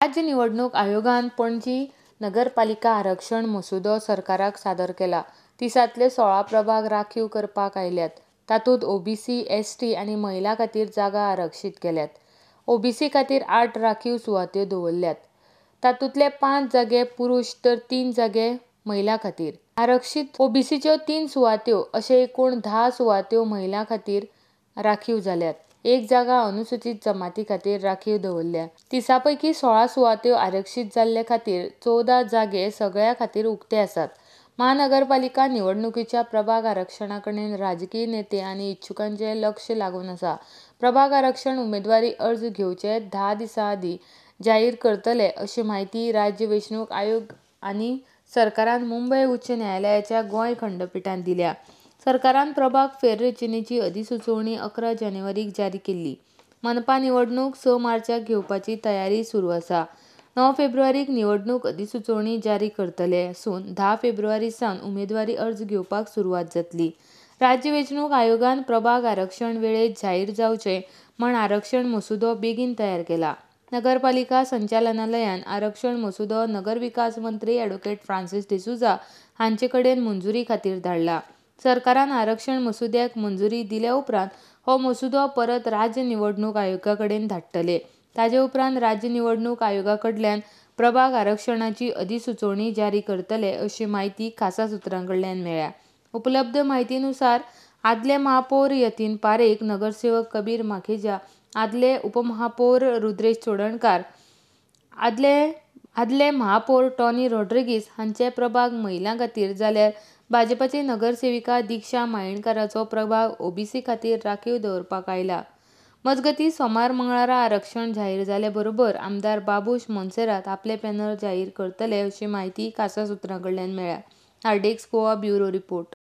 राज्य निवडणूक आयोगान पणजी नगरपालिका आरक्षण मसुदो सरकाराक सादर केला. तिसातले 16 प्रभाग राखीव करपाक आयल्यात. तातूंत ओबीसी, एसटी आनी महिलां खातीर जागा आरक्षीत केल्यात. ओबीसी खातीर 8 राखीव सुवातो दवरल्यात. तातूंतले 5 जागे पुरुष तर 3 जागे महिलां खातीर. आरक्षीत ओबीसीच्यो 3 सुवातो अशे एकूण 10 सुवातो महिलां खातीर राखीव जाल्यात. 1 जागा अनुसूचित जमाती खातीर राखीव दवरल्या. तिसापैकी 16 सुवातो आरक्षीत जाल्ले खातीर 14 जागे सगळ्यां खातीर उक्ते आसात. महानगरपालिका निवडणुकीच्या प्रभाग आरक्षणाकडेन राजकीय नेते आनी इच्छुकांचें लक्ष लागून आसा. प्रभाग आरक्षण उमेदवारी अर्ज घेवचे 10 दिसां आदीं जाहीर करतले अशी माहिती राज्य वेंचणूक आयोग आनी सरकारान मुंबय उच्च न्यायालयाच्या गोंय खंडपीठान दिल्या. सरकारान प्रभाग फेररचणेची अधिसुचोवणी 11 जानेवारीक जारी केल्ली. मनपा निवडणूक 6 मार्चाक घेवपाची तयारी सुरू आसा. 9 फेब्रुवारीक निवडणूक अधिसुचोवणी जारी करतले आसून 10 फेब्रुवारी सावन उमेदवारी अर्ज घेवपाक सुरवात जातली. राज्य वेंचणूक आयोगान प्रभाग आरक्षण वेळेत जाहीर जावचें म्हण आरक्षण मसुदो बेगीन तयार केला. नगरपालिका संचालनालयान आरक्षण मसुदो नगरविकास मंत्री ॲड. फ्रांसिस डिसूझा हांचे कडेन मंजुरी खातीर धाडला. सरकारान आरक्षण मसुद्याक मंजुरी दिले उपरांत हो मसुदो परत राज्य निवडणूक आयोगा कडेन धाडटले. ताजे उपरांत राज्य निवडणूक आयोगा कडल्यान प्रभाग आरक्षणाची अधिसुचोवणी जारी करतले अशी माहिती खासा सुत्रां कडल्यान मेळ्ळ्या. उपलब्ध म्हायतीनुसार आदले महापौर यतीन पारेख, नगरसेवक कबीर माखीजा, आदले उपमहापौर रुद्रेश चोडणकार, आदले महापौर टॉनी रॉड्रिगीस हांचे प्रभाग महिलां खातीर जाल्यार भाजपाची नगरसेविका दिक्षा मायेणकाराचो प्रभाग ओबीसी खातीर राखीव दवरपाक आयला. मजगतीं सोमार मंगळारा आरक्षण जाहीर जाले बरोबर आमदार बाबूश मोन्सेरात आपले पॅनल जाहीर करतले अशी माहिती खासा सुत्रां कडल्यान मेळ्ळ्या. आरडेक्स गोवा ब्युरो रिपोर्ट.